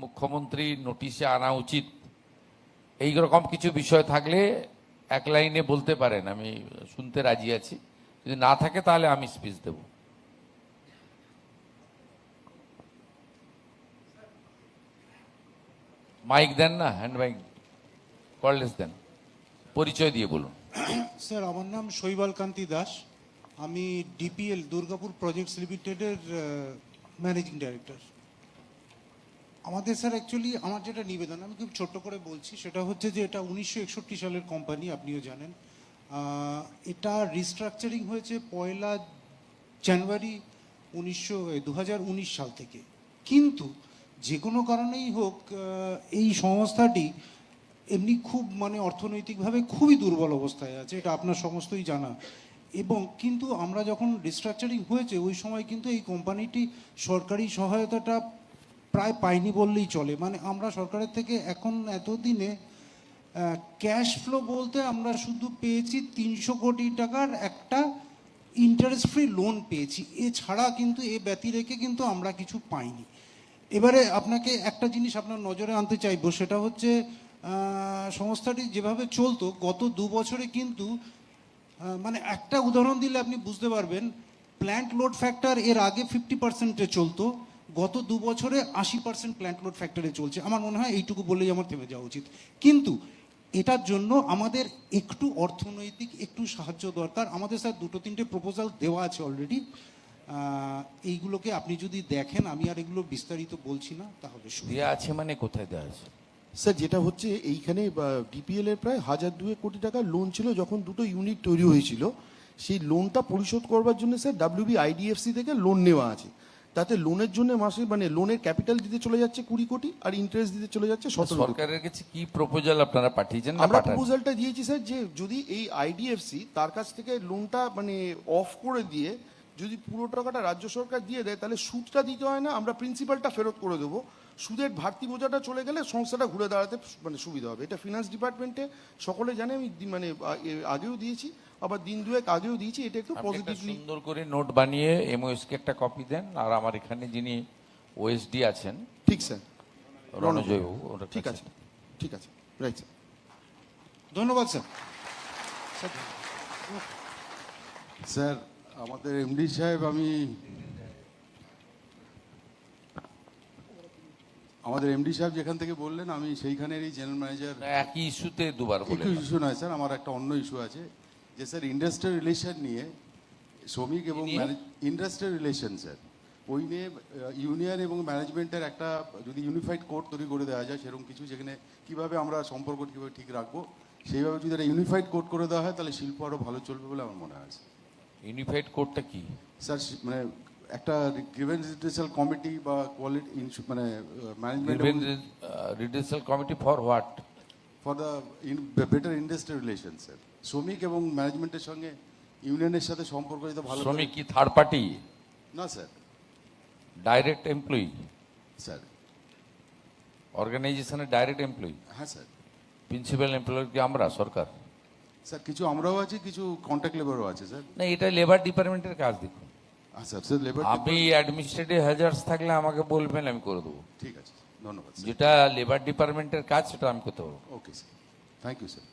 মুখ্যমন্ত্রী নোটিশে আনা উচিত, এই রকম কিছু বিষয় থাকলে এক লাইনে বলতে পারেন, আমি শুনতে রাজি আছি। যদি না থাকে তাহলে আমি স্পিচ দেব। মাইক দেন না, হ্যান্ড মাইক, কর্ডলেস দেন, পরিচয় দিয়ে বলুন। স্যার, আমার নাম শৈবাল কান্তি দাস। আমি ডিপিএল দুর্গাপুর প্রজেক্টস লিমিটেডের ম্যানেজিং ডাইরেক্টর। আমাদের স্যার অ্যাকচুয়ালি আমার যেটা নিবেদন, আমি খুব ছোট্ট করে বলছি, সেটা হচ্ছে যে এটা 1961 সালের কোম্পানি, আপনিও জানেন। এটা রিস্ট্রাকচারিং হয়েছে 1 জানুয়ারি 2019 সাল থেকে। কিন্তু যে কোনো কারণেই হোক, এই সংস্থাটি এমনি খুব অর্থনৈতিকভাবে খুবই দুর্বল অবস্থায় আছে, এটা আপনার সমস্তই জানা। এবং কিন্তু আমরা যখন রিস্ট্রাকচারিং হয়েছে ওই সময় কিন্তু এই কোম্পানিটি সরকারি সহায়তাটা প্রায় পাইনি বললেই চলে। আমরা সরকারের থেকে এখন এতদিনে ক্যাশ ফ্লো বলতে আমরা শুধু পেয়েছি 300 কোটি টাকার একটা ইন্টারেস্ট ফ্রি লোন পেয়েছি, এছাড়া কিন্তু এ ব্যতি রেখে কিন্তু আমরা কিছু পাইনি। এবারে আপনাকে একটা জিনিস আপনার নজরে আনতে চাইবো, সেটা হচ্ছে সংস্থাটি যেভাবে চলতো গত 2 বছরে কিন্তু একটা উদাহরণ দিলে আপনি বুঝতে পারবেন। প্ল্যান্ট লোড ফ্যাক্টর এর আগে 50%-এ চলতো, গত 2 বছরে 80% প্ল্যান্ট লোড ফ্যাক্টরে চলছে। আমার মনে হয় এইটুকু বললেই আমার থেমে যাওয়া উচিত। কিন্তু এটার জন্য আমাদের একটু অর্থনৈতিক একটু সাহায্য দরকার। আমাদের স্যার 2-3টে প্রপোজাল দেওয়া আছে অলরেডি। এইগুলোকে আপনি যদি দেখেন, আমি আর এগুলো বিস্তারিত বলছি না, তাহলে দেওয়া আছে মানে কোথায় দেওয়া আছে? স্যার, যেটা হচ্ছে এইখানে ডিপিএল এর প্রায় 1,200 কোটি টাকার লোন ছিল যখন দুটো ইউনিট তৈরি হয়েছিল। সেই লোনটা পরিশোধ করবার জন্য স্যার WBIDFC থেকে লোন নেওয়া আছে। তাতে লোনের জন্য মাসে লোনের ক্যাপিটাল দিতে চলে যাচ্ছে 20 কোটি, আর ইন্টারেস্ট দিতে চলে যাচ্ছে 17 কোটি। সরকারের কাছে কি প্রপোজাল আপনারা পাঠিয়েছেন? না আমরা পাঠান? প্রপোজালটা দিয়েছি স্যার, যে যদি এই IDFC তার কাছ থেকে লোনটা অফ করে দিয়ে যদি পুরো টাকাটা রাজ্য সরকার দিয়ে দেয়, তাহলে সুদটা দিতে হয় না, আমরা প্রিন্সিপালটা ফেরত করে দেবো। সুদের ভারতী বোঝাটা চলে গেলে সংস্থাটা ঘুরে দাঁড়াতে সুবিধা হবে। এটা ফিনান্স ডিপার্টমেন্টে সকলে জানে, আমি আগেও দিয়েছি, আবার দিন দুয়েক আগেও দিয়েছি। এটা একটু পজিটিভলি সুন্দর করে নোট বানিয়ে MOS কে একটা কপি দেন, আর আমার এখানে যিনি OSD আছেন, ঠিক স্যার, রণজয় বাবু, ওর ঠিক কাছে। আছে, ঠিক আছে, রাইট স্যার। ধন্যবাদ স্যার। স্যার, আমাদের এমডি সাহেব, আমাদের এমডি সাহেব যেখান থেকে বললেন, আমি সেইখানেরই জেনারেল ম্যানেজার। একই ইস্যুতে দুবার বলেন। একটু ইস্যু নয় স্যার, আমার একটা অন্য ইস্যু আছে, যে স্যার ইন্ডাস্ট্রিয়াল রিলেশন নিয়ে শ্রমিক এবং ইন্ডাস্ট্রিয়াল রিলেশন স্যার, ওই নিয়ে ইউনিয়ন এবং ম্যানেজমেন্টের একটা যদি ইউনিফাইড কোড তৈরি করে দেওয়া যায়, সেরকম কিছু, যেখানে কিভাবে আমরা সম্পর্ক কীভাবে ঠিক রাখবো, সেইভাবে যদি একটা ইউনিফাইড কোড করে দেওয়া হয়, তাহলে শিল্প আরও ভালো চলবে বলে আমার মনে হয়। ইউনিফাইড কোডটা কি স্যার, একটা গ্রিভেন্স রিড্রেসাল কমিটি বা quality management redressal committee for what? For the better industrial relation sir. শ্রমিক এবং ম্যানেজমেন্টের সঙ্গে ইউনিয়নের সাথে সম্পর্ক যাতে ভালো। শ্রমিক কি থার্ড পার্টি? না স্যার। ডাইরেক্ট এমপ্লয়ি স্যার, অর্গানাইজেশনের ডাইরেক্ট এমপ্লয়ি। হ্যাঁ স্যার। প্রিন্সিপাল এমপ্লয়ি কি আমরা, সরকার? স্যার, কিছু আমরাও আছি, কিছু কন্ট্রাক্ট লেবারও আছে স্যার। না, এটা লেবার ডিপার্টমেন্টের কাজ। দেখুন, আচ্ছা স্যার, লেবার আপনি অ্যাডমিনিস্ট্রেটিভ হ্যাজার্ডস থাকলে আমাকে বলবেন, আমি করে দেবো। ঠিক আছে, ধন্যবাদ স্যার। যেটা লেবার ডিপার্টমেন্টের কাজ সেটা আমি করতে পারবো। Okay sir, thank you sir.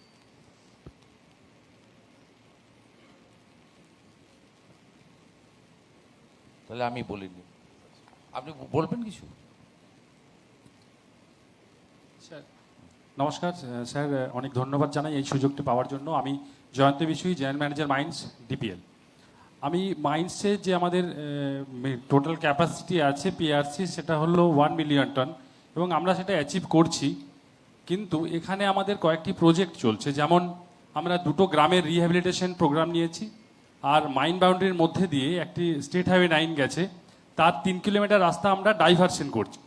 তাহলে আমি বলিনি, আপনি বলবেন কিছু? স্যার নমস্কার স্যার, অনেক ধন্যবাদ জানাই এই সুযোগটি পাওয়ার জন্য। আমি জয়ন্ত বিশুই, জেনারেল ম্যানেজার মাইন্স, ডিপিএল। আমি মাইন্সে যে আমাদের টোটাল ক্যাপাসিটি আছে পিআরসি, সেটা হলো 1 মিলিয়ন টন, এবং আমরা সেটা অ্যাচিভ করছি। কিন্তু এখানে আমাদের কয়েকটি প্রজেক্ট চলছে, যেমন আমরা 2টো গ্রামের রিহ্যাবিলিটেশন প্রোগ্রাম নিয়েছি, আর মাইন বাউন্ডারির মধ্যে দিয়ে একটি স্টেট হাইওয়ে 9 গেছে, তার 3 কিলোমিটার রাস্তা আমরা ডাইভারশন করছি।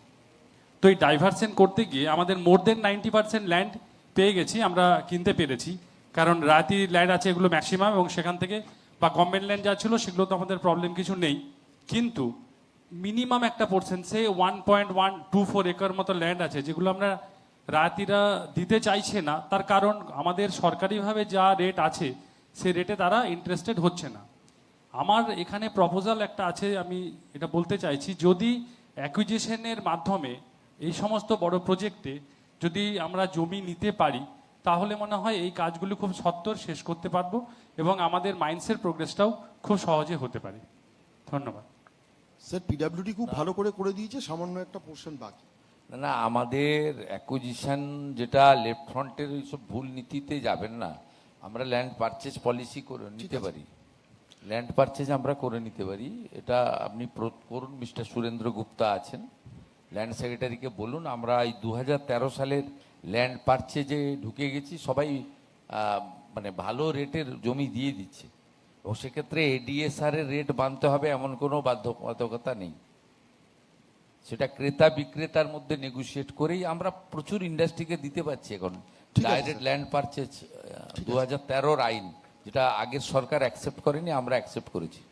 তো এই ডাইভারশন করতে গিয়ে আমাদের মোর দেন 90% ল্যান্ড পেয়ে গেছি, আমরা কিনতে পেরেছি, কারণ রাতি ল্যান্ড আছে এগুলো ম্যাক্সিমাম, এবং সেখান থেকে বা গভর্নমেন্ট ল্যান্ড যা ছিল সেগুলো তো আমাদের প্রবলেম কিছু নেই। কিন্তু মিনিমাম একটা পোর্শন, সে 1.124 একর মতো ল্যান্ড আছে, যেগুলো আমরা রাতিরা দিতে চাইছে না। তার কারণ আমাদের সরকারিভাবে যা রেট আছে সে রেটে তারা ইন্টারেস্টেড হচ্ছে না। আমার এখানে প্রপোজাল একটা আছে, আমি এটা বলতে চাইছি, যদি অ্যাকুইজিশনের মাধ্যমে এই সমস্ত বড় প্রজেক্টে যদি আমরা জমি নিতে পারি তাহলে মনে হয় এই কাজগুলো খুব সত্বর শেষ করতে পারবো এবং আমাদের মাইন্ডসের প্রোগ্রেসটাও খুব সহজে হতে পারে। ধন্যবাদ। স্যার পিডাব্লিউডি খুব ভালো করে দিয়েছে, সামান্য একটা পোর্শন বাকি। না না, আমাদের অ্যাকুইজিশন যেটা লেফট ফ্রন্টের ওইসব ভুল নীতিতে যাবেন না। আমরা ল্যান্ড পারচেজ পলিসি করে নিতে পারি, ল্যান্ড পারচেজ আমরা করে নিতে পারি। এটা আপনি করুন, মিস্টার সুরেন্দ্র গুপ্তা আছেন, ল্যান্ড সেক্রেটারিকে বলুন। আমরা এই 2013 সালের ল্যান্ড পারচেজে ঢুকে গেছি, সবাই মানে ভালো রেটের জমি দিয়ে দিচ্ছে, এবং সেক্ষেত্রে এডিএসআর এর রেট বাঁধতে হবে এমন কোনো বাধ্যবাধকতা নেই। সেটা ক্রেতা বিক্রেতার মধ্যে নেগোশিয়েট করেই আমরা প্রচুর ইন্ডাস্ট্রিকে দিতে পারছি এখন। ডাইরেক্ট ল্যান্ড পারচেজ 2013 আইন, যেটা আগের সরকার অ্যাকসেপ্ট করেনি, আমরা অ্যাকসেপ্ট করেছি।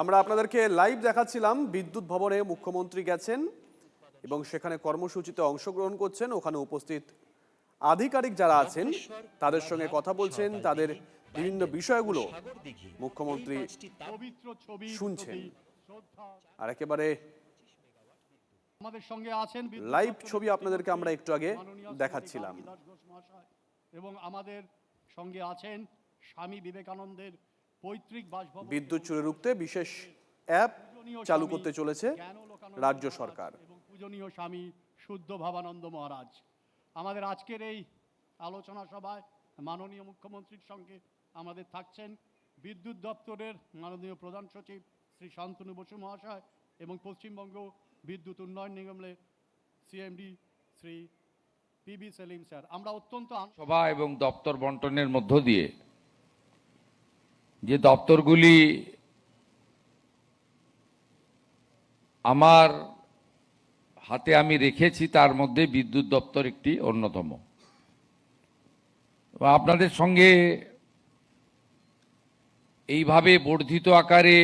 আমরা আপনাদেরকে লাইভ দেখাচ্ছিলাম, বিদ্যুৎ ভবনে মুখ্যমন্ত্রী গেছেন এবং সেখানে কর্মসূচিতে অংশগ্রহণ করছেন। ওখানে উপস্থিত আধিকারিক যারা আছেন তাদের সঙ্গে কথা বলছেন, তাদের বিভিন্ন বিষয়গুলো মুখ্যমন্ত্রী শুনছেন। আর একেবারে আমাদের সঙ্গে আছেন লাইভ ছবি আপনাদেরকে আমরা একটু আগে দেখাচ্ছিলাম। এবং আমাদের সঙ্গে আছেন স্বামী বিবেকানন্দের পৈতৃক বাসভবন। বিদ্যুৎ চুরি রুখতে বিশেষ অ্যাপ চালু করতে চলেছে রাজ্য সরকার। এবং পূজনীয় স্বামী শুদ্ধ ভাবানন্দ মহারাজ। আমাদের আজকের এই আলোচনা সভায় মাননীয় মুখ্যমন্ত্রীর সঙ্গে আমাদের থাকছেন বিদ্যুৎ দপ্তরের মাননীয় প্রধান সচিব শ্রী শান্তনু বসু মহাশয় এবং পশ্চিমবঙ্গ বিদ্যুৎ উন্নয়ন নিগমের CMD Shri P B Selim sir. আমরা অত্যন্ত সভা এবং দপ্তর বন্টনের মধ্য দিয়ে যে দপ্তরগুলি আমার হাতে আমি রেখেছি তার মধ্যে বিদ্যুৎ দপ্তর একটি অন্যতম। আপনাদের সঙ্গে এইভাবে বর্ধিত আকারে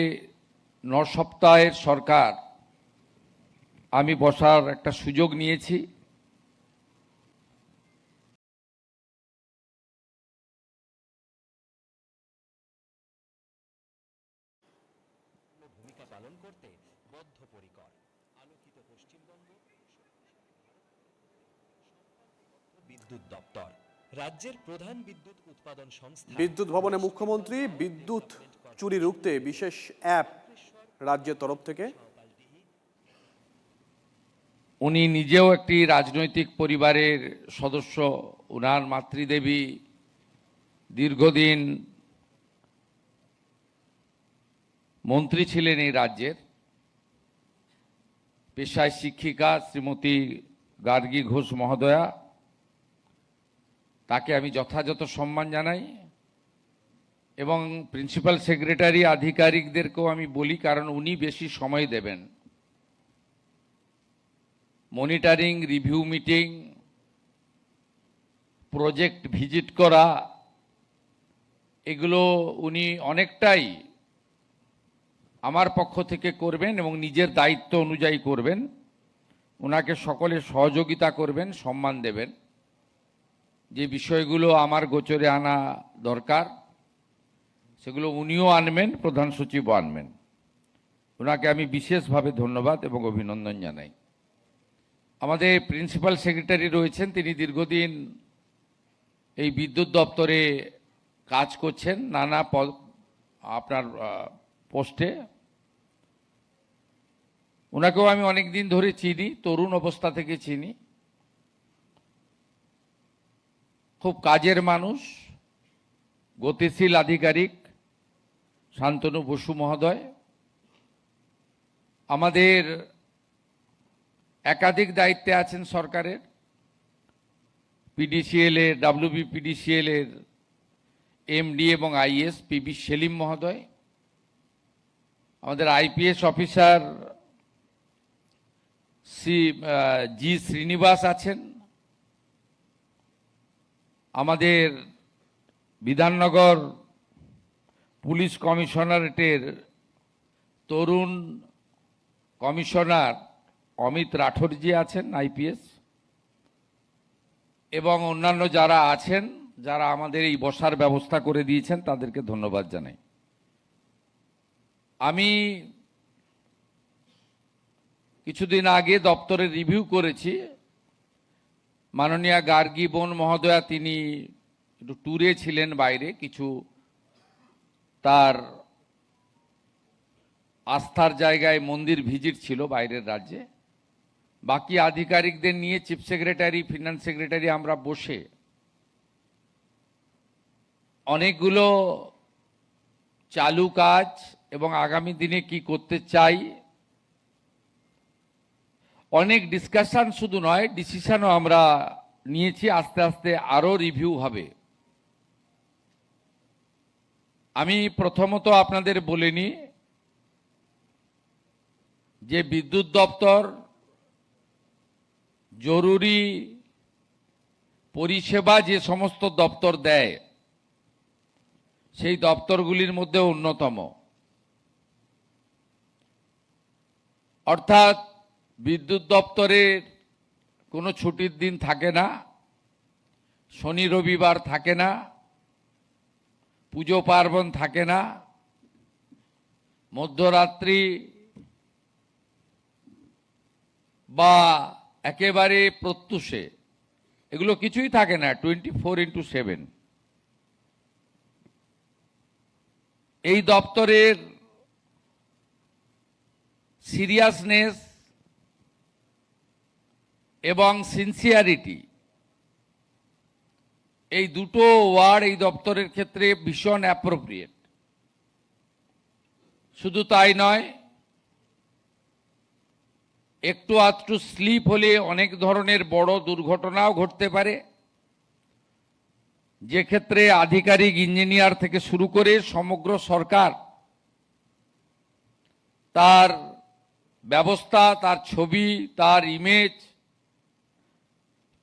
9 সপ্তাহের সরকার আমি বসার একটা সুযোগ নিয়েছি। বিদ্যুৎ দপ্তর রাজ্যের প্রধান বিদ্যুৎ উৎপাদন সংস্থা। বিদ্যুৎ ভবনে মুখ্যমন্ত্রী, বিদ্যুৎ চুরি রুখতে বিশেষ অ্যাপ রাজ্যের তরফ থেকে। উনি নিজেও একটি রাজনৈতিক পরিবারের সদস্য। উনার মাতৃদেবী দীর্ঘদিন মন্ত্রী ছিলেন এই রাজ্যের, পেশায় শিক্ষিকা শ্রীমতী গার্গী ঘোষ মহোদয়া। তাকে আমি যথাযথ সম্মান জানাই এবং প্রিন্সিপাল সেক্রেটারি আধিকারিকদেরকেও আমি বলি, কারণ উনি বেশি সময় দেবেন। Monitoring, review meeting, project visit করা, এগুলো উনি অনেকটাই আমার পক্ষ থেকে করবেন এবং নিজের দায়িত্ব অনুযায়ী করবেন। ওনাকে সকলে সহযোগিতা করবেন, সম্মান দেবেন। যে বিষয়গুলো আমার গোচরে আনা দরকার সেগুলো উনিও আনবেন, প্রধান সচিবও আনবেন। ওনাকে আমি বিশেষভাবে ধন্যবাদ এবং অভিনন্দন জানাই। আমাদের প্রিন্সিপাল সেক্রেটারি রয়েছেন, তিনি দীর্ঘদিন এই বিদ্যুৎ দপ্তরে কাজ করছেন নানা আপনার পোস্টে। ওনাকেও আমি অনেক দিন ধরে চিনি, তরুণ অবস্থা থেকে চিনি। খুব কাজের মানুষ, গতিশীল আধিকারিক শান্তনু বসু মহোদয়। আমাদের একাধিক দায়িত্বে আছেন সরকারের, পিডিসিএল এর, WBPDCL এর এমডি এবং আইএস পিবি সেলিম মহোদয়। আমাদের আইপিএস অফিসার জি শ্রীনিবাস আছেন। আমাদের বিধাননগর পুলিশ কমিশনারেটের তরুণ কমিশনার অমিত রাঠোরজি আছেন, আইপিএস। এবং অন্যান্য যারা আছেন, যারা আমাদের এই বসার ব্যবস্থা করে দিয়েছেন, তাদেরকে ধন্যবাদ জানাই। আমি কিছুদিন আগে দপ্তরে রিভিউ করেছি। মাননীয়া গার্গী বোন মহোদয়া তিনি একটু ট্যুরে ছিলেন বাইরে, কিছু তার আস্থার জায়গায় মন্দির ভিজিট ছিল বাইরের রাজ্যে। বাকি আধিকারিকদের নিয়ে চিফ সেক্রেটারি, ফিনান্স সেক্রেটারি আমরা বসে অনেকগুলো চালু কাজ এবং আগামী দিনে কি করতে চাই অনেক ডিসকাশন শুধু নয়, ডিসিশনও আমরা নিয়েছি। আস্তে আস্তে আরো রিভিউ হবে। আমি প্রথমত আপনাদের বলিনি যে বিদ্যুৎ দপ্তর জরুরি পরিষেবা যে সমস্ত দপ্তর দেয় সেই দপ্তরগুলির মধ্যে অন্যতম। অর্থাৎ বিদ্যুৎ দপ্তরের কোনো ছুটির দিন থাকে না, শনি রবিবার থাকে না, পুজো পার্বণ থাকে না, মধ্যরাত্রি বা একেবারে প্রত্যুষে এগুলো কিছুই থাকে না, 24/7। এই দপ্তরের সিরিয়াসনেস এবং সিনসিয়ারিটি, এই দুটো ওয়ার্ড এই দপ্তরের ক্ষেত্রে ভীষণ অ্যাপ্রোপ্রিয়েট। শুধু তাই নয়, একটু আধটু স্লিপ হলে অনেক ধরনের বড় দুর্ঘটনাও ঘটতে পারে, যে ক্ষেত্রে আধিকারিক, ইঞ্জিনিয়ার থেকে শুরু করে সমগ্র সরকার তার ব্যবস্থা, তার ছবি, তার ইমেজ,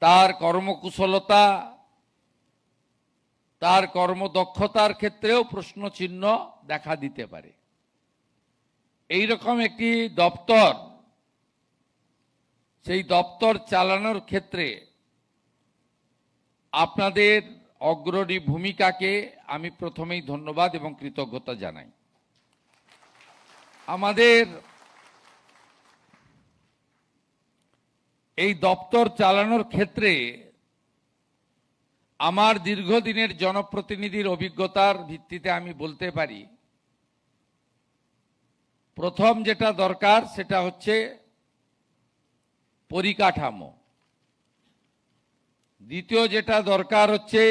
তার কর্মকুশলতা, তার কর্মদক্ষতার ক্ষেত্রেও প্রশ্নচিহ্ন দেখা দিতে পারে। এই রকম একটি দপ্তর, সেই দপ্তর চালানোর ক্ষেত্রে আপনাদের অগ্রণী ভূমিকাকে আমি প্রথমেই ধন্যবাদ এবং কৃতজ্ঞতা জানাই। আমাদের এই দপ্তর চালানোর ক্ষেত্রে আমার দীর্ঘদিনের জনপ্রতিনিধির অভিজ্ঞতার ভিত্তিতে আমি বলতে পারি, প্রথম যেটা দরকার সেটা হচ্ছে পরিকাঠামো। দ্বিতীয় যেটা দরকার হচ্ছে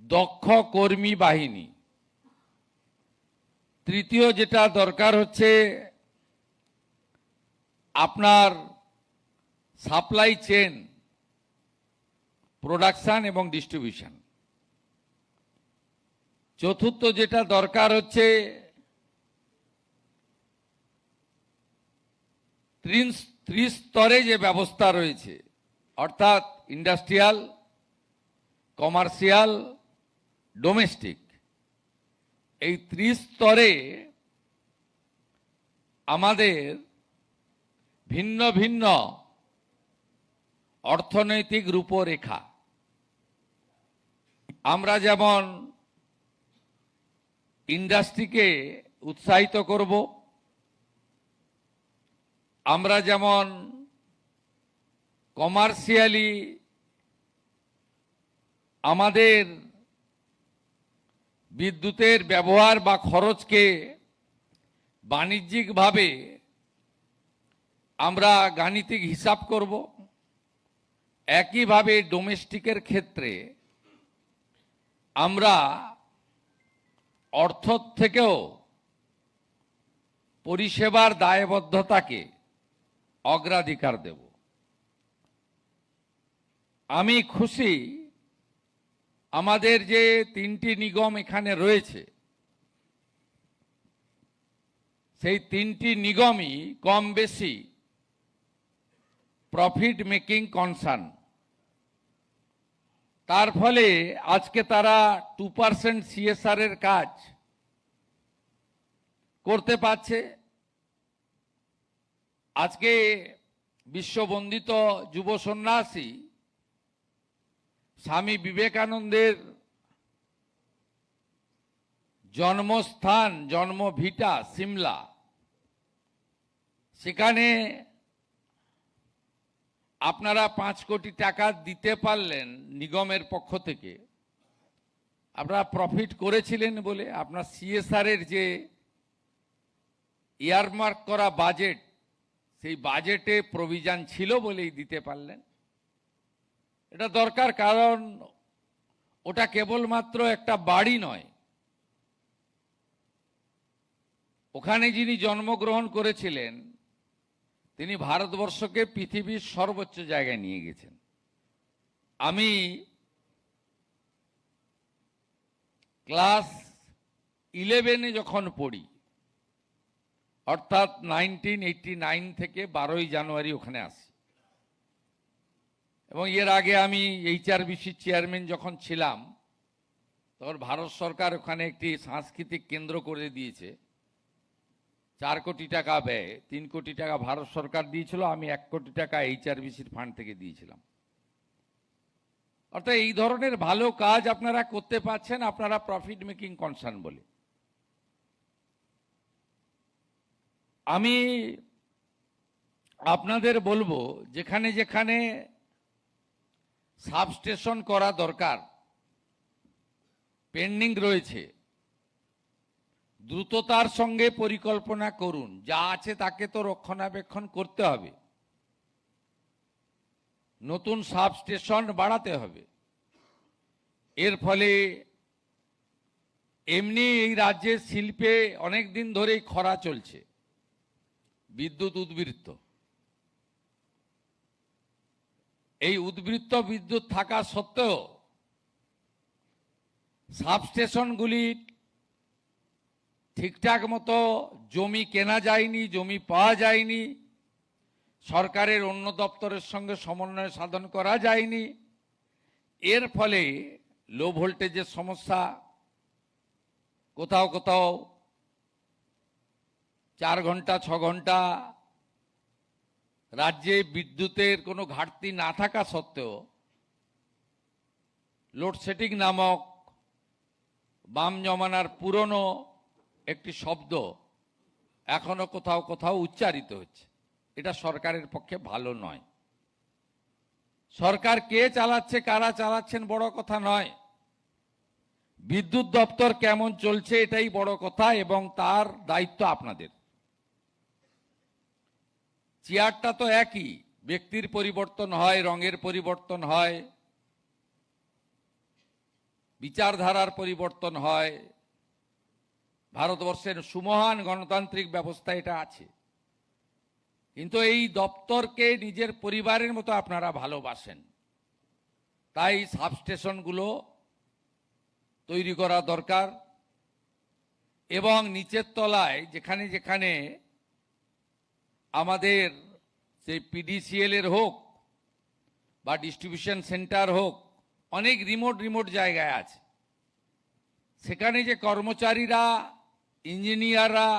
দক্ষ কর্মী বাহিনী। তৃতীয় যেটা দরকার হচ্ছে আপনার সাপ্লাই চেন, প্রোডাকশন এবং ডিস্ট্রিবিউশন। চতুর্থ যেটা দরকার হচ্ছে ত্রিস্তরে যে ব্যবস্থা রয়েছে, অর্থাৎ ইন্ডাস্ট্রিয়াল, কমার্শিয়াল, ডোমেস্টিক, এই ত্রিস্তরে আমাদের ভিন্ন ভিন্ন অর্থনৈতিক রূপরেখা। আমরা যেমন ইন্ডাস্ট্রিকে উৎসাহিত করব, আমরা যেমন কমার্শিয়ালি আমাদের বিদ্যুতের ব্যবহার বা খরচকে বাণিজ্যিকভাবে আমরা গাণিতিক হিসাব করব, একইভাবে ডোমেস্টিকের ক্ষেত্রে আমরা অর্থ থেকেও পরিষেবার দায়বদ্ধতাকে অগ্রাধিকার দেব। আমি খুশি আমাদের যে তিনটি নিগম এখানে রয়েছে, সেই তিনটি নিগমই কম বেশি প্রফিট মেকিং কনসার্ন। তার ফলে আজকে তারা 2% CSR এর কাজ করতে পারছে। আজকে বিশ্ববন্দিত যুব সন্ন্যাসী স্বামী বিবেকানন্দের জন্মস্থান জন্মভিটা সিমলা, সেখানে আপনারা 5 কোটি টাকা দিতে পারলেন নিগমের পক্ষ থেকে। আপনারা প্রফিট করেছিলেন বলে, আপনার সিএসআর এর যে ইয়ারমার্ক করা বাজেট, সেই বাজেটে প্রভিশন ছিল বলেই দিতে পারলেন। এটা দরকার, কারণ ওটা কেবলমাত্র একটা বাড়ি নয়, ওখানে যিনি জন্মগ্রহণ করেছিলেন তিনি ভারতবর্ষকে পৃথিবীর সর্বোচ্চ জায়গায় নিয়ে গেছেন। আমি ক্লাস 11-এ যখন পড়ি, অর্থাৎ 1989 থেকে 12ই জানুয়ারি ওখানে আসি, এবং এর আগে আমি HRBC চেয়ারম্যান যখন ছিলাম তখন ভারত সরকার ওখানে একটি সাংস্কৃতিক কেন্দ্র করে দিয়েছে। 4 কোটি টাকা ব্যয়, 3 কোটি টাকা ভারত সরকার দিয়েছিল, আমি 1 কোটি টাকা HRBCর ফান্ড থেকে দিয়েছিলাম। অর্থাৎ এই ধরনের ভালো কাজ আপনারা করতে পারছেন, আপনারা প্রফিট মেকিং কনসার্ন বলে। আমি আপনাদের বলবো, যেখানে যেখানে সাবস্টেশন করা দরকার, পেন্ডিং রয়েছে, দ্রুততার সঙ্গে পরিকল্পনা করুন। যা আছে তাকে তো রক্ষণাবেক্ষণ করতে হবে, নতুন সাবস্টেশন বাড়াতে হবে। এর ফলে এমনি এই রাজ্যের শিল্পে অনেক দিন ধরেই খরা চলছে, বিদ্যুৎ উদ্বৃত্ত। এই উদ্বৃত্ত বিদ্যুৎ থাকা সত্ত্বেও সাবস্টেশনগুলি ঠিকঠাক মতো জমি কেনা যায়নি, জমি পাওয়া যায়নি, সরকারের অন্য দপ্তরের সঙ্গে সমন্বয় সাধন করা যায়নি। এর ফলে লো ভোল্টেজের সমস্যা, কোথাও কোথাও 4 ঘন্টা 6 ঘন্টা রাজ্যে বিদ্যুতের কোনো ঘাটতি না থাকা সত্ত্বেও লোডশেডিং নামক বাম জমানার পুরনো একটি শব্দ এখনো কোথাও কোথাও উচ্চারিত হচ্ছে। এটা সরকারের পক্ষে ভালো নয়। সরকার কে চালাচ্ছে, কারা চালাচ্ছেন বড় কথা নয়, বিদ্যুৎ দপ্তর কেমন চলছে এটাই বড় কথা, এবং তার দায়িত্ব আপনাদের। চেয়ারটা তো একই, ব্যক্তির পরিবর্তন হয়, রঙের পরিবর্তন হয়, বিচারধারার পরিবর্তন হয়, ভারতবর্ষের সুমহান গণতান্ত্রিক ব্যবস্থা এটা আছে, কিন্তু এই দপ্তরকে নিজের পরিবারের মতো আপনারা ভালোবাসেন। তাই সাবস্টেশনগুলো তৈরি করা দরকার, এবং নিচের তলায় যেখানে যেখানে আমাদের সেই PDCL এর হোক বা ডিস্ট্রিবিউশন সেন্টার হোক, অনেক রিমোট জায়গায় আছে, সেখানে যে কর্মচারীরা, ইঞ্জিনিয়াররা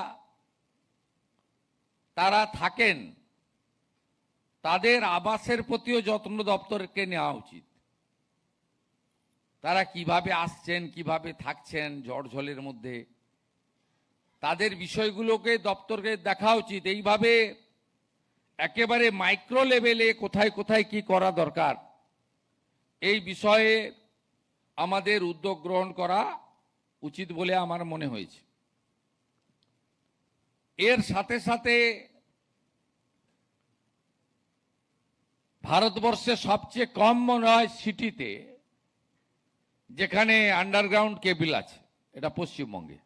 তারা থাকেন, তাদের আবাসের প্রতিও যত্ন দপ্তরকে নেওয়া উচিত। তারা কিভাবে আসছেন, কিভাবে থাকছেন ঝড় ঝড়ের মধ্যে, তাদের বিষয়গুলোকে দপ্তরকে দেখা উচিত। এইভাবে একেবারে মাইক্রো লেভেলে কোথায় কোথায় কি করা দরকার, এই বিষয়ে আমাদের উদ্যোগ গ্রহণ করা উচিত বলে আমার মনে হয়েছে। এর সাথে সাথে ভারতবর্ষে সবচেয়ে কম মনে হয় সিটিতে যেখানে আন্ডারগ্রাউন্ড কেবল আছে, এটা পশ্চিমবঙ্গে।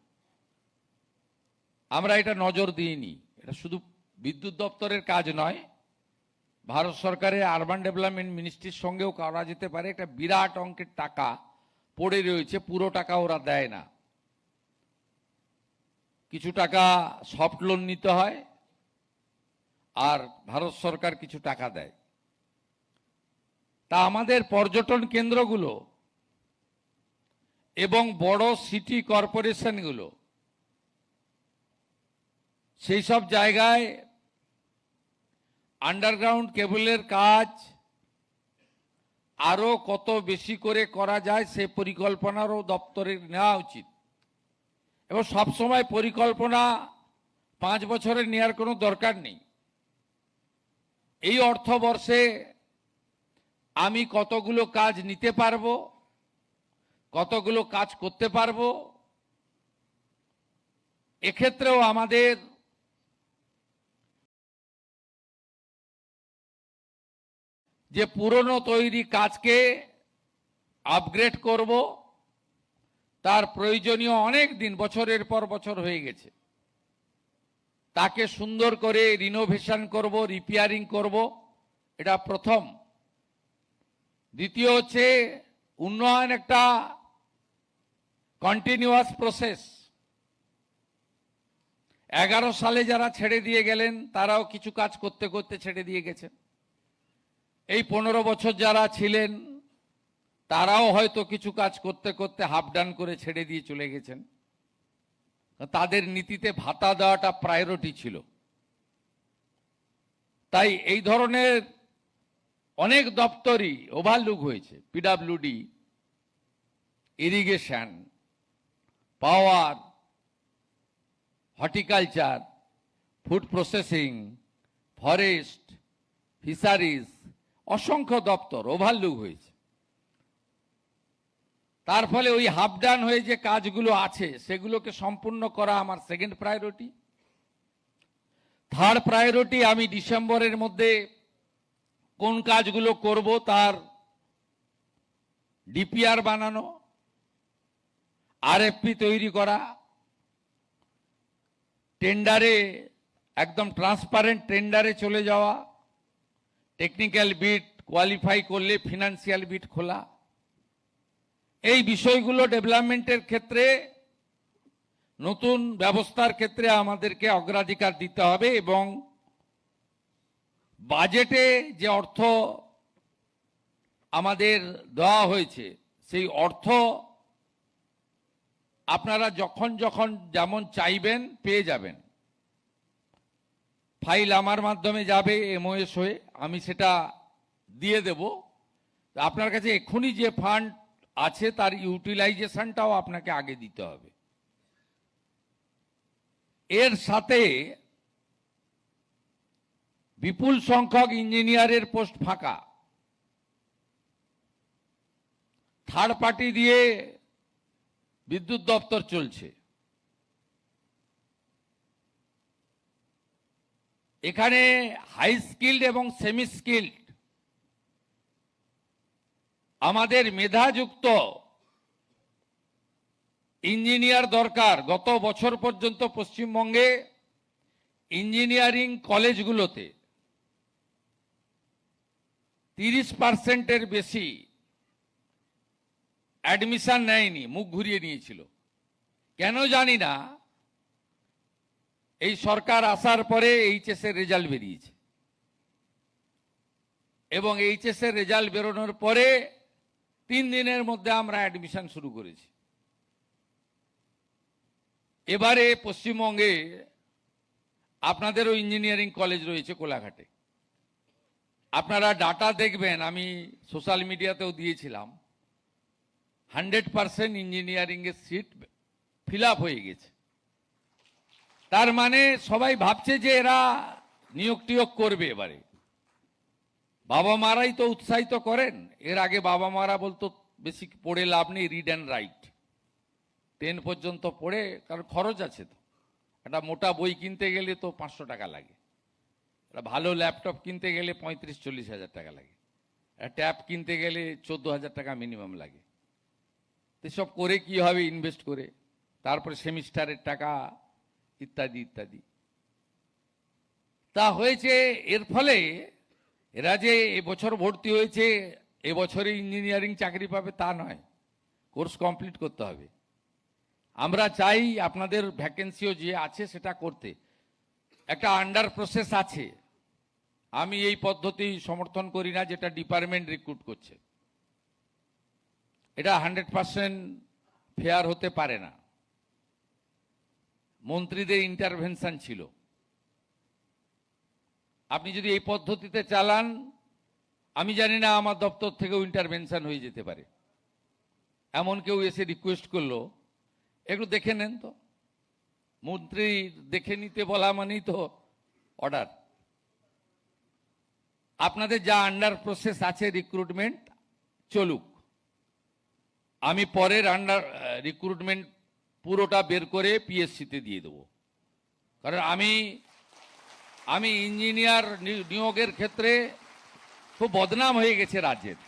আমরা এটা নজর দিইনি। এটা শুধু বিদ্যুৎ দপ্তরের কাজ নয়, ভারত সরকারের আরবান ডেভেলপমেন্ট মিনিস্ট্রির সঙ্গেও করা যেতে পারে। একটা বিরাট অঙ্কের টাকা পড়ে রয়েছে, পুরো টাকা ওরা দেয় না, কিছু টাকা সফট লোন নিতে হয়, আর ভারত সরকার কিছু টাকা দেয়। তা আমাদের পর্যটন কেন্দ্রগুলো এবং বড় সিটি কর্পোরেশনগুলো, সেই সব জায়গায় আন্ডারগ্রাউন্ড কেবলের কাজ আরো কত বেশি করে করা যায় সে পরিকল্পনারও দপ্তরের নেওয়া উচিত। এবং সবসময় পরিকল্পনা 5 বছরের নেওয়ার কোনো দরকার নেই। এই অর্থবর্ষে আমি কতগুলো কাজ নিতে পারবো, কতগুলো কাজ করতে পারবো, এক্ষেত্রেও আমাদের যে পুরনো তৈরি কাজকে আপগ্রেড করব, তার প্রয়োজনীয় অনেক দিন, বছরের পর বছর হয়ে গেছে, তাকে সুন্দর করে রিনোভেশন করব, রিপেয়ারিং করব, এটা প্রথম। দ্বিতীয় হচ্ছে উন্নয়ন একটা কন্টিনিউয়াস প্রসেস। 11 সালে যারা ছেড়ে দিয়ে গেলেন তারাও কিছু কাজ করতে করতে ছেড়ে দিয়ে গেছেন। এই 15 বছর যারা ছিলেন তারাও হয়তো কিছু কাজ করতে করতে হাফ ডান করে ছেড়ে দিয়ে চলে গেছেন। তাদের নীতিতে ভাতা দেওয়াটা প্রায়োরিটি ছিল। তাই এই ধরনের অনেক দপ্তরই ওভারলুক হয়েছে। PWD, irrigation, power, horticulture, food processing, forest, fisheries, অসংখ্য দপ্তর ওভারলুক হয়েছে। তার ফলে ওই হাফ ডান হয়ে যে কাজগুলো আছে সেগুলোকে সম্পূর্ণ করা আমার সেকেন্ড প্রায়োরিটি। থার্ড প্রায়োরিটি, আমি ডিসেম্বরের মধ্যে কোন কাজগুলো করব তার ডিপিআর বানানো, আরএফপি তৈরি করা, টেন্ডারে একদম ট্রান্সপারেন্ট টেন্ডারে চলে যাওয়া, টেকনিক্যাল বিট কোয়ালিফাই করলে ফিনান্সিয়াল বিট খোলা, এই বিষয়গুলো ডেভেলপমেন্টের ক্ষেত্রে, নতুন ব্যবস্থার ক্ষেত্রে আমাদেরকে অগ্রাধিকার দিতে হবে। এবং বাজেটে যে অর্থ আমাদের দেওয়া হয়েছে সেই অর্থ আপনারা যখন যখন যেমন চাইবেন পেয়ে যাবেন। ফাইল আমার মাধ্যমে যাবে এমওএস হয়ে, আমি সেটা দিয়ে দেব। আপনার কাছে এক্ষুনি যে ফান্ড আছে তার ইউটিলাইজেশনটাও আপনাকে আগে দিতে হবে। এর সাথে বিপুল সংখ্যক ইঞ্জিনিয়ারের পোস্ট ফাঁকা, থার্ড পার্টি দিয়ে বিদ্যুৎ দপ্তর চলছে। এখানে হাই স্কিল্ড এবং সেমি স্কিল্ড আমাদের মেধাযুক্ত ইঞ্জিনিয়ার দরকার। গত বছর পর্যন্ত পশ্চিমবঙ্গে ইঞ্জিনিয়ারিং কলেজগুলোতে 30%-এর বেশি অ্যাডমিশন নেয়নি, মুখ ঘুরিয়ে নিয়েছিল। কেন জানি না, এই সরকার আসার পরে এইচএস এর রেজাল্ট বেরিয়েছে এবং এইচএস এর রেজাল্ট বেরোনোর পরে 3 দিনের মধ্যে আমরা অ্যাডমিশন শুরু করেছি। এবারে পশ্চিমবঙ্গে আপনাদেরও ইঞ্জিনিয়ারিং কলেজ রয়েছে কোলাঘাটে। আপনারা ডাটা দেখবেন, আমি সোশ্যাল মিডিয়াতেও দিয়েছিলাম, 100% ইঞ্জিনিয়ারিং এর সিট ফিল আপ হয়ে গেছে। তার মানে সবাই ভাবছে যে এরা নিয়োগ টিয়োগ করবে। এবারে বাবা মারাই তো উৎসাহিত করেন। এর আগে বাবা মারা বলতো বেশি পড়ে লাভ নেই, রিড অ্যান্ড রাইট, 10 পর্যন্ত পড়ে, কারণ খরচ আছে তো। একটা মোটা বই কিনতে গেলে তো 500 টাকা লাগে, একটা ভালো ল্যাপটপ কিনতে গেলে 35-40 হাজার টাকা লাগে, একটা ট্যাব কিনতে গেলে 14,000 টাকা মিনিমাম লাগে। এসব করে কি হবে, ইনভেস্ট করে, তারপরে সেমিস্টারের টাকা ইত্যাদি ইত্যাদি। তা হয়েছে, এর ফলে এরা যে এবছর ভর্তি হয়েছে এবছরে ইঞ্জিনিয়ারিং চাকরি পাবে তা নয়, কোর্স কমপ্লিট করতে হবে। আমরা চাই আপনাদের ভ্যাকেন্সিও যে আছে সেটা করতে। একটা আন্ডার প্রসেস আছে, আমি এই পদ্ধতি সমর্থন করি না যেটা ডিপার্টমেন্ট রিক্রুট করছে। এটা 100% ফেয়ার হতে পারে না। মন্ত্রীদের ইন্টারভেনশন ছিল। আপনি যদি এই পদ্ধতিতে চালান, আমি জানি না আমার দপ্তর থেকেও ইন্টারভেনশন হয়ে যেতে পারে। এমন কেউ এসে রিকোয়েস্ট করলো, একটু দেখে নেন তো। মন্ত্রী দেখে নিতে বলা মানেই তো অর্ডার। আপনাদের যা আন্ডার প্রসেস আছে রিক্রুটমেন্ট চলুক, আমি পরের আন্ডার রিক্রুটমেন্ট পুরোটা বের করে পিএসসিতে দিয়ে দেবো। কারণ আমি ইঞ্জিনিয়ার নিয়োগের ক্ষেত্রে খুব বদনাম হয়ে গেছে রাজ্যের।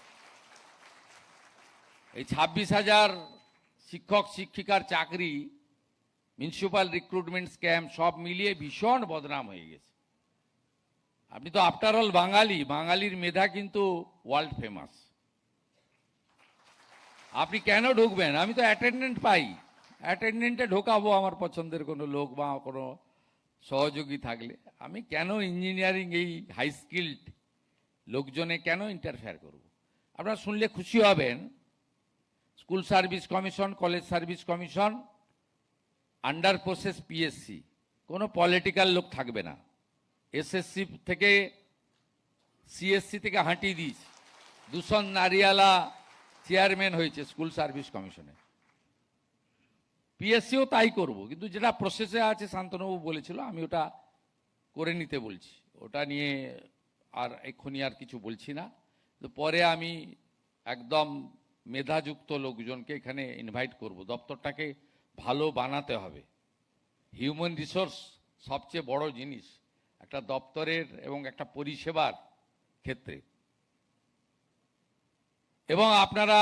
এই 26,000 শিক্ষক শিক্ষিকার চাকরি, মিউনিসিপ্যাল রিক্রুটমেন্ট স্ক্যাম সব মিলিয়ে ভীষণ বদনাম হয়ে গেছে। আপনি তো আফটার অল বাঙালি, বাঙালির মেধা কিন্তু ওয়ার্ল্ড ফেমাস। আপনি কেন ঢুকবেন? আমি তো অ্যাটেন্ডেন্ট পাই, অ্যাটেন্ডেন্টে ঢোকাবো আমার পছন্দের কোনো লোক বা কোনো সহযোগী থাকলে। আমি কেন ইঞ্জিনিয়ারিং এই হাই স্কিল্ড লোকজনে কেন ইন্টারফেয়ার করব? আপনারা শুনলে খুশি হবেন, school service commission, college service commission, under process PSC, কোনো পলিটিক্যাল লোক থাকবে না। এসএসসি থেকে সিএসসি থেকে হাঁটিয়ে দিয়েছে। দূষণ নারিয়ালা চেয়ারম্যান হয়েছে স্কুল সার্ভিস কমিশনে। পিএসসিও তাই করব, কিন্তু যেটা প্রসেসে আছে শান্তনুবাবু বলেছিল, আমি ওটা করে নিতে বলছি। ওটা নিয়ে আর এক্ষুনি আর কিছু বলছি না। তো পরে আমি একদম মেধাযুক্ত লোকজনকে এখানে ইনভাইট করব। দপ্তরটাকে ভালো বানাতে হবে। হিউম্যান রিসোর্স সবচেয়ে বড় জিনিস একটা দপ্তরের এবং একটা পরিষেবার ক্ষেত্রে। এবং আপনারা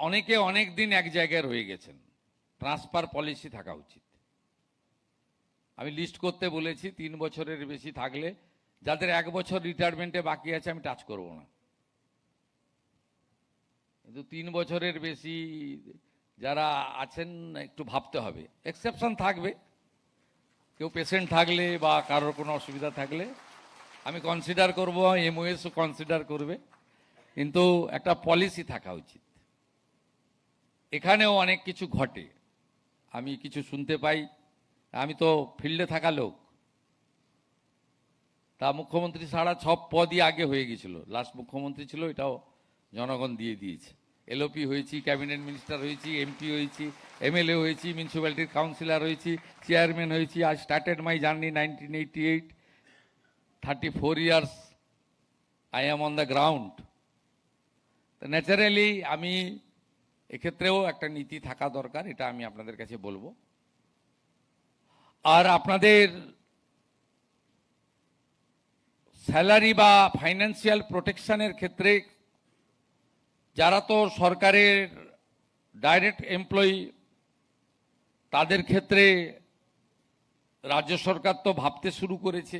অনেকে অনেক দিন এক জায়গায় রয়ে গেছেন, ট্রান্সফার পলিসি থাকা উচিত। আমি লিস্ট করতে বলেছি, 3 বছরের বেশি থাকলে, যাদের 1 বছর রিটায়ারমেন্টে বাকি আছে আমি টাচ করব না। কিন্তু 3 বছরের বেশি যারা আছেন একটু ভাবতে হবে। এক্সেপশন থাকবে, কেউ পেশেন্ট থাকলে বা কারোর কোনো অসুবিধা থাকলে আমি কনসিডার করব, এমওএসও কনসিডার করবে, কিন্তু একটা পলিসি থাকা উচিত। এখানেও অনেক কিছু ঘটে, আমি কিছু শুনতে পাই। আমি তো ফিল্ডে থাকা লোক। তা মুখ্যমন্ত্রী ছাড়া সব পদই আগে হয়ে গেছিল। লাস্ট মুখ্যমন্ত্রী ছিল, এটাও জনগণ দিয়ে দিয়েছে। এলওপি হয়েছি, ক্যাবিনেট মিনিস্টার হয়েছি, এমপি হয়েছি, এমএলএ হয়েছি, মিউনিসিপ্যালিটির কাউন্সিলর হয়েছি, চেয়ারম্যান হয়েছি। I started my journey 1988, 34 years I am on the ground. তো ন্যাচারালি আমি এক্ষেত্রেও একটা নীতি থাকা দরকার, এটা আমি আপনাদের কাছে বলবো। আর আপনাদের স্যালারি বা ফাইন্যান্সিয়াল প্রোটেকশনের ক্ষেত্রে যারা তো সরকারের ডাইরেক্ট এমপ্লয়ি, তাদের ক্ষেত্রে রাজ্য সরকার তো ভাবতে শুরু করেছে।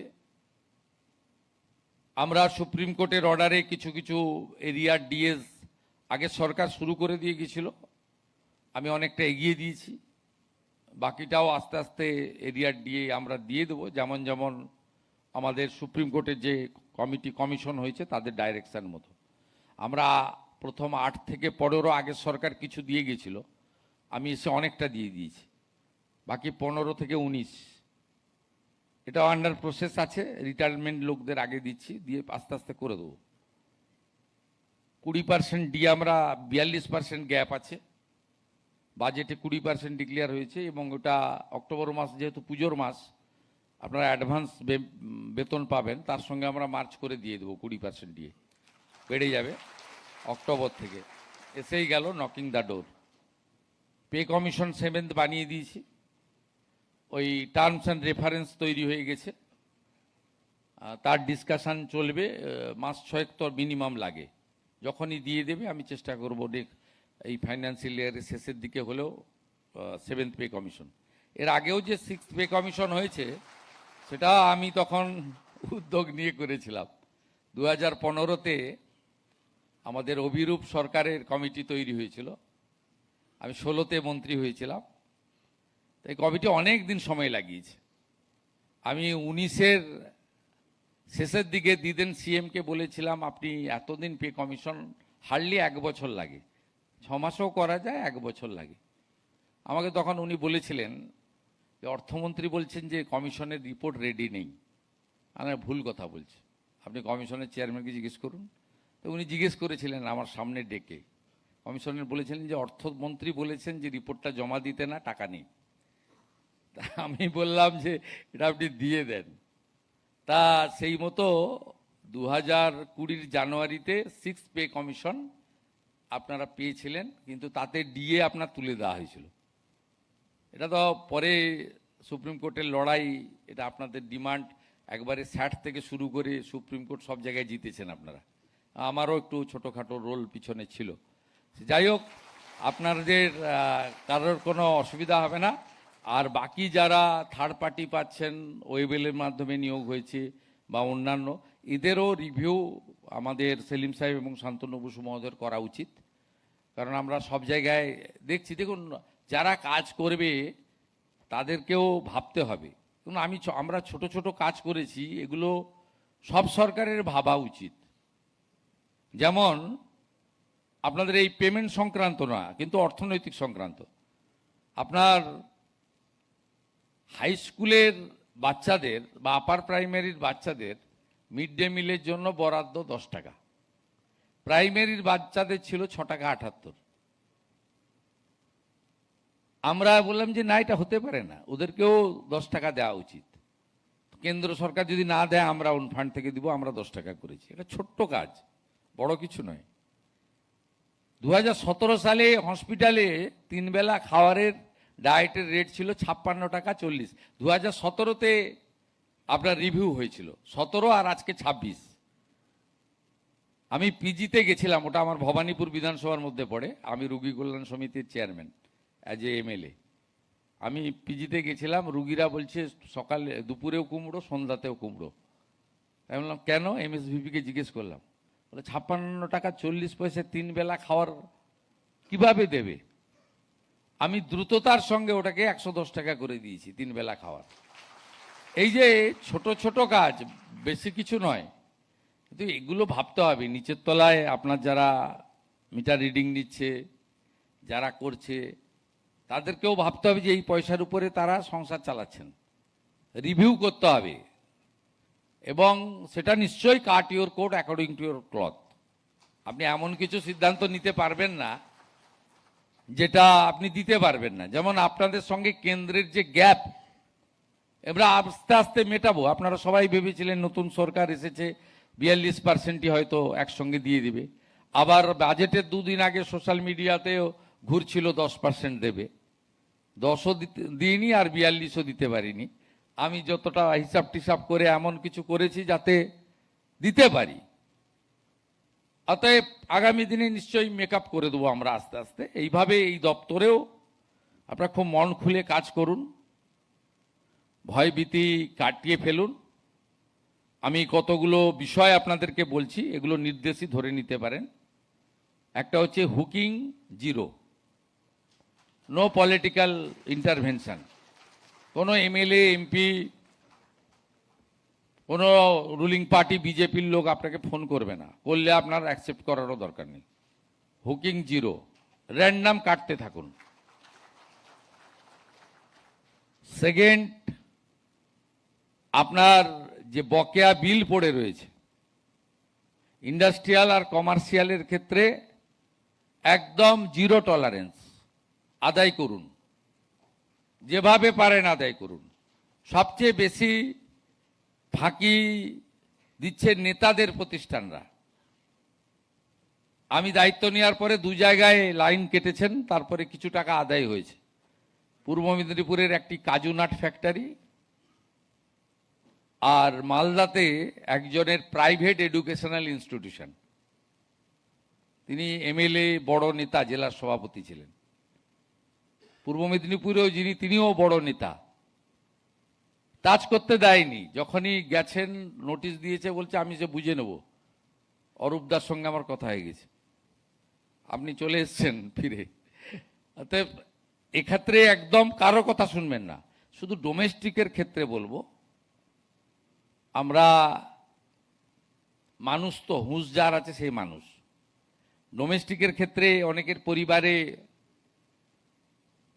আমরা সুপ্রিম কোর্টের অর্ডারে কিছু কিছু এরিয়ার ডিএস আগে সরকার শুরু করে দিয়ে গেছিল, আমি অনেকটা এগিয়ে দিয়েছি। বাকিটাও আস্তে আস্তে এরিয়ার ডিএ আমরা দিয়ে দেবো, যেমন যেমন আমাদের সুপ্রিম কোর্টের যে কমিশন হয়েছে তাদের ডাইরেকশন মতো। আমরা প্রথম 8 থেকে 15 আগের সরকার কিছু দিয়ে গেছিল, আমি এসে অনেকটা দিয়ে দিয়েছি। বাকি 15 থেকে 19 এটাও আন্ডার প্রসেস আছে। রিটায়ারমেন্ট লোকদের আগে দিচ্ছি, দিয়ে আস্তে আস্তে করে দেবো। 20% দিয়ে আমরা 42% গ্যাপ আছে বাজেটে, 20% ডিক্লেয়ার হয়েছে। এবং ওটা অক্টোবর মাস যেহেতু পুজোর মাস, আপনারা অ্যাডভান্স বেতন পাবেন, তার সঙ্গে আমরা মার্চ করে দিয়ে দেবো। 20% দিয়ে বেড়ে যাবে অক্টোবর থেকে। এসেই গেল knocking the door. Pay commission 7th বানিয়ে দিয়েছি, ওই টার্মস অ্যান্ড রেফারেন্স তৈরি হয়ে গেছে, তার ডিসকাশন চলবে। মাস 6 তো মিনিমাম লাগে। যখনই দিয়ে দেবে আমি চেষ্টা করব এই ফাইন্যান্সিয়াল ইয়ারের শেষের দিকে হলেও 7th পে কমিশন। এর আগেও যে 6th পে কমিশন হয়েছে সেটা আমি তখন উদ্যোগ নিয়ে করেছিলাম। 2015-তে আমাদের অভিরূপ সরকারের কমিটি তৈরি হয়েছিল, আমি 16-তে মন্ত্রী হয়েছিলাম। এই কমিটি অনেক দিন সময় লাগিয়েছে। আমি 19-এর শেষের দিকে দিদেন সিএমকে বলেছিলাম, আপনি এতদিন পে কমিশন, হার্ডলি 1 বছর লাগে, 6 মাসও করা যায়, 1 বছর লাগে। আমাকে তখন উনি বলেছিলেন যে অর্থমন্ত্রী বলছেন যে কমিশনের রিপোর্ট রেডি নেই। আমি ভুল কথা বলছি, আপনি কমিশনের চেয়ারম্যানকে জিজ্ঞেস করুন। তো উনি জিজ্ঞেস করেছিলেন আমার সামনে ডেকে, কমিশনার বলেছিলেন যে অর্থমন্ত্রী বলেছেন যে রিপোর্টটা জমা দিতে না, টাকা নেই। তা আমি বললাম যে এটা আপনি দিয়ে দেন। তা সেই মতো 2020 জানুয়ারিতে 6 পে কমিশন আপনারা পেয়েছিলেন, কিন্তু তাতে ডিএ আপনার তুলে দেওয়া হয়েছিল। এটা তো পরে সুপ্রিম কোর্টের লড়াই, এটা আপনাদের ডিমান্ড, একবারে স্যাট থেকে শুরু করে সুপ্রিম কোর্ট সব জায়গায় জিতেছেন আপনারা। আমারও একটু ছোটোখাটো রোল পিছনে ছিল। যাই হোক, আপনাদের কারোর কোনো অসুবিধা হবে না। আর বাকি যারা থার্ড পার্টি পাচ্ছেন, ওয়েবেলের মাধ্যমে নিয়োগ হয়েছে বা অন্যান্য, এদেরও রিভিউ আমাদের সেলিম সাহেব এবং শান্তনু বসু মহোদয়ের করা উচিত। কারণ আমরা সব জায়গায় দেখছি, দেখুন যারা কাজ করবে তাদেরকেও ভাবতে হবে। কিন্তু আমরা ছোট ছোট কাজ করেছি, এগুলো সব সরকারের ভাবা উচিত। যেমন আপনাদের এই পেমেন্ট সংক্রান্ত না, কিন্তু অর্থনৈতিক সংক্রান্ত। আপনার হাই স্কুলের বাচ্চাদের বা আপার প্রাইমারির বাচ্চাদের মিড ডে মিলের জন্য বরাদ্দ 10 টাকা, প্রাইমারির বাচ্চাদের ছিল 6 টাকা 78। আমরা বললাম যে না, এটা হতে পারে না, ওদেরকেও 10 টাকা দেওয়া উচিত। কেন্দ্র সরকার যদি না দেয়, আমরা ওন ফান্ড থেকে দিব, আমরা 10 টাকা করেছি। এটা ছোট্ট কাজ, বড় কিছু নয়। 2017 সালে হসপিটালে 3 বেলা খাওয়ারের ডায়েটের রেট ছিল 56 টাকা 40। 2017-তে আপনার রিভিউ হয়েছিল 17 আর আজকে 26। আমি পিজিতে গেছিলাম, ওটা আমার ভবানীপুর বিধানসভার মধ্যে পড়ে, আমি রুগী কল্যাণ সমিতির চেয়ারম্যান অ্যাজ এ এমএলএ। আমি পিজিতে গেছিলাম, রুগীরা বলছে সকালে দুপুরেও কুমড়ো, সন্ধ্যাতেও কুমড়ো। আমি বললাম কেন, এমএসভিপিকে জিজ্ঞেস করলাম, বলে 56 টাকা 40 পয়সা 3 বেলা খাওয়ার কিভাবে দেবে। আমি দ্রুততার সঙ্গে ওটাকে 110 টাকা করে দিয়েছি 3 বেলা খাওয়ার। এই যে ছোট ছোট কাজ, বেশি কিছু নয়, কিন্তু এগুলো ভাবতে হবে। নিচের তলায় আপনার যারা মিটার রিডিং নিচ্ছে, যারা করছে, তাদেরকেও ভাবতে হবে যে এই পয়সার উপরে তারা সংসার চালাচ্ছেন। রিভিউ করতে হবে, এবং সেটা নিশ্চয়ই cut your coat according to your cloth. আপনি এমন কিছু সিদ্ধান্ত নিতে পারবেন না যেটা আপনি দিতে পারবেন না। যেমন আপনাদের সঙ্গে কেন্দ্রের যে গ্যাপ, এবার আস্তে আস্তে মেটাবো। আপনারা সবাই ভেবেছিলেন নতুন সরকার এসেছে 42%ই হয়তো একসঙ্গে দিয়ে দিবে। আবার বাজেটের 2 দিন আগে সোশ্যাল মিডিয়াতেও ঘুরছিল 10% দেবে। 10ও দিইনি, আর 42ও দিতে পারিনি। আমি যতটা হিসাব টিসাব করে এমন কিছু করেছি যাতে দিতে পারি। অতএব আগামী দিনে নিশ্চয়ই মেকআপ করে দেবো আমরা আস্তে আস্তে। এইভাবে এই দপ্তরেও আপনারা খুব মন খুলে কাজ করুন, ভয়ভীতি কাটিয়ে ফেলুন। আমি কতগুলো বিষয় আপনাদেরকে বলছি, এগুলো নির্দেশই ধরে নিতে পারেন। একটা হচ্ছে hooking zero, no political intervention. কোনো এমএলএ এমপি, কোনো রুলিং পার্টি বিজেপির লোক আপনাকে ফোন করবে না, করলে আপনার অ্যাকসেপ্ট করারও দরকার নেই। হুকিং জিরো, র্যান্ডাম কাটতে থাকুন। সেকেন্ড, আপনার যে বকেয়া বিল পড়ে রয়েছে ইন্ডাস্ট্রিয়াল আর কমার্শিয়ালের ক্ষেত্রে একদম জিরো টলারেন্স, আদায় করুন, যেভাবে পারেন আদায় করুন। সবচেয়ে বেশি ফাঁকি দিচ্ছে নেতাদের প্রতিষ্ঠানরা। আমি দায়িত্ব নেওয়ার পরে 2 জায়গায় লাইন কেটেছেন, তারপরে কিছু টাকা আদায় হয়েছে। পূর্ব মেদিনীপুরের একটি কাজু নাট ফ্যাক্টরি, আর মালদাতে একজনের প্রাইভেট এডুকেশনাল ইনস্টিটিউশন। তিনি এমএলএ, বড় নেতা, জেলার সভাপতি ছিলেন। পূর্ব মেদিনীপুরেও তিনিও বড় নেতা। টাচ করতে দেয়নি, যখনই গেছেন নোটিশ দিয়েছে, বলছে আমি যে বুঝে নেব। অরূপদার সঙ্গে আমার কথা হয়ে গেছে, আপনি চলে এসছেন ফিরে। অতএব এক্ষেত্রে একদম কারো কথা শুনবেন না। শুধু ডোমেস্টিকের ক্ষেত্রে বলবো, আমরা মানুষ তো, হুঁশ যার আছে সেই মানুষ। ডোমেস্টিকের ক্ষেত্রে অনেকের পরিবারে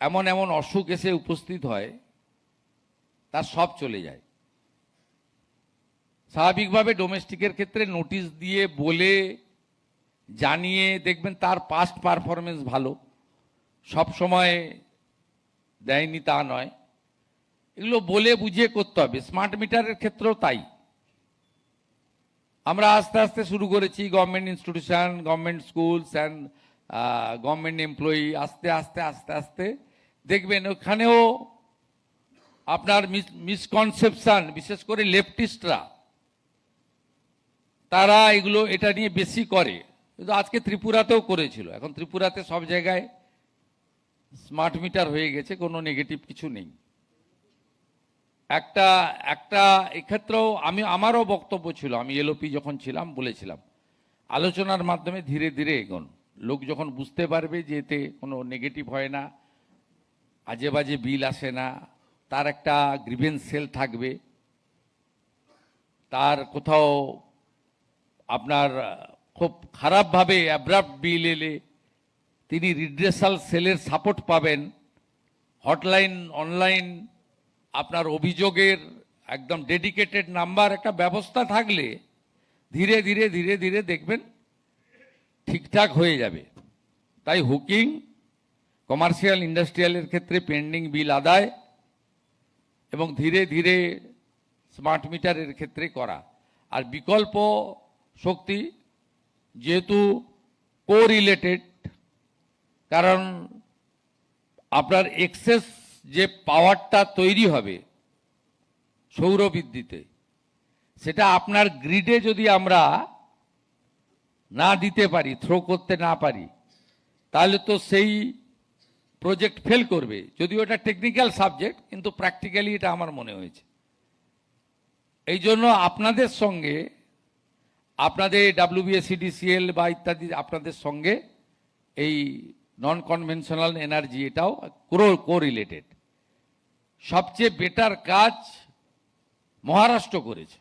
এমন এমন অসুখ এসে উপস্থিত হয়, তার সব চলে যায়। স্বাভাবিকভাবে ডোমেস্টিকের ক্ষেত্রে নোটিশ দিয়ে বলে জানিয়ে দেখবেন তার পাস্ট পারফরমেন্স ভালো, সব সময় দেয়নি তা নয়, এগুলো বলে বুঝিয়ে করতে হবে। স্মার্ট মিটারের ক্ষেত্রেও তাই। আমরা আস্তে আস্তে শুরু করেছি, government institution, government schools and government employee, আস্তে আস্তে আস্তে আস্তে দেখবেন ওখানেও আপনার মিসকনসেপশন, বিশেষ করে লেফটিস্টরা, তারা এগুলো এটা নিয়ে বেশি করে। কিন্তু আজকে ত্রিপুরাতেও করেছিল, এখন ত্রিপুরাতে সব জায়গায় স্মার্ট মিটার হয়ে গেছে, কোনো নেগেটিভ কিছু নেই। একটা এক্ষেত্রেও আমারও বক্তব্য ছিল, আমি এলওপি যখন ছিলাম বলেছিলাম আলোচনার মাধ্যমে ধীরে ধীরে এগোন, লোক যখন বুঝতে পারবে যে এতে কোনো নেগেটিভ হয় না, আজে বাজে বিল আসে না, তার একটা গ্রিভেন্স সেল থাকবে, তার কোথাও আপনার খুব খারাপভাবে অ্যাব্রাপ্ট বিল এলে তিনি রিড্রেসাল সেলের সাপোর্ট পাবেন, হটলাইন অনলাইন আপনার অভিযোগের একদম ডেডিকেটেড নাম্বার, একটা ব্যবস্থা থাকলে ধীরে ধীরে ধীরে ধীরে দেখবেন ঠিকঠাক হয়ে যাবে। তাই হুকিং, কমার্শিয়াল ইন্ডাস্ট্রিয়ালের ক্ষেত্রে পেন্ডিং বিল আদায় এবং ধীরে ধীরে স্মার্ট মিটারের ক্ষেত্রে করা। আর বিকল্প শক্তি যেহেতু কোরিলেটেড, কারণ আপনার এক্সেস যে পাওয়ারটা তৈরি হবে সৌর বিদ্যুতে, সেটা আপনার গ্রিডে যদি আমরা না দিতে পারি, থ্রো করতে না পারি, তাহলে তো সেই প্রজেক্ট ফেল করবে। যদিও এটা টেকনিক্যাল সাবজেক্ট, কিন্তু প্র্যাকটিক্যালি এটা আমার মনে হয়েছে। এই জন্য আপনাদের সঙ্গে, আপনাদের WBSEDCL বা ইত্যাদি আপনাদের সঙ্গে এই নন কনভেনশনাল এনার্জি এটাও কোরিলেটেড। সবচেয়ে বেটার কাজ মহারাষ্ট্র করেছে,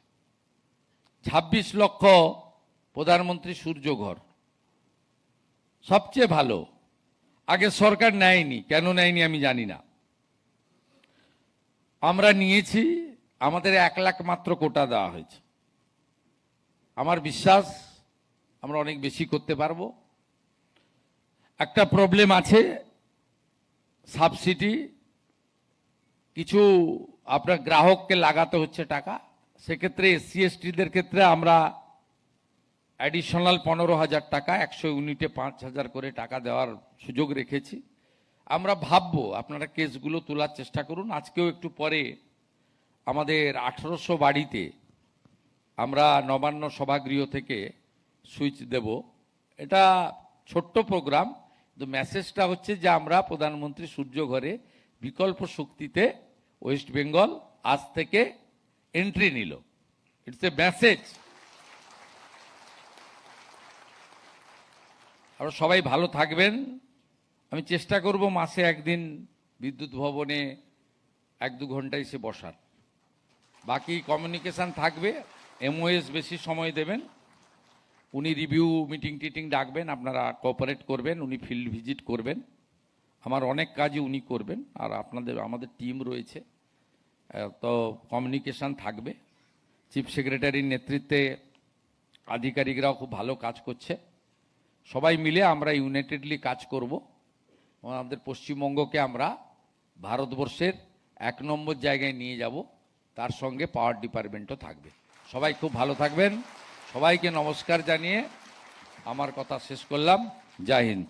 26 লক্ষ প্রধানমন্ত্রী সূর্যঘর, সবচেয়ে ভালো। আগে সরকার নেয়নি, কেন নেয়নি আমি জানি না, আমরা নিয়েছি, আমাদের 1 লাখ মাত্র কোটা দেওয়া হয়েছে। আমার বিশ্বাস আমরা অনেক বেশি করতে পারবো। একটা প্রবলেম আছে, সাবসিডি কিছু আপনার গ্রাহককে লাগাতে হচ্ছে টাকা, সেক্ষেত্রে SC STদের ক্ষেত্রে আমরা অ্যাডিশনাল 15,000 টাকা, 100 ইউনিটে 5,000 করে টাকা দেওয়ার সুযোগ রেখেছি। আমরা ভাববো, আপনারা কেসগুলো তোলার চেষ্টা করুন। আজকেও একটু পরে আমাদের 1800 বাড়িতে আমরা নবান্ন সভাগৃহ থেকে সুইচ দেব। এটা ছোট্ট প্রোগ্রাম, কিন্তু মেসেজটা হচ্ছে যে আমরা প্রধানমন্ত্রী সূর্য ঘরে বিকল্প শক্তিতে ওয়েস্ট বেঙ্গল আজ থেকে এন্ট্রি নিল। It's a message. আর সবাই ভালো থাকবেন। আমি চেষ্টা করব মাসে একদিন বিদ্যুৎ ভবনে 1-2 ঘন্টা এসে বসার। বাকি কমিউনিকেশন থাকবে, MOS বেশি সময় দেবেন, উনি রিভিউ মিটিং টিটিং ডাকবেন, আপনারা কোঅপারেট করবেন, উনি ফিল্ড ভিজিট করবেন, আমার অনেক কাজই উনি করবেন, আর আমাদের টিম রয়েছে, তো কমিউনিকেশন থাকবে। চিফ সেক্রেটারির নেতৃত্বে আধিকারিকরাও খুব ভালো কাজ করছে। সবাই মিলে আমরা ইউনাইটেডলি কাজ করব। আমাদের পশ্চিমবঙ্গকে আমরা ভারতবর্ষের 1 নম্বর জায়গায় নিয়ে যাব, তার সঙ্গে পাওয়ার ডিপার্টমেন্টও থাকবে। সবাই খুব ভালো থাকবেন। সবাইকে নমস্কার জানিয়ে আমার কথা শেষ করলাম। জয় হিন্দ।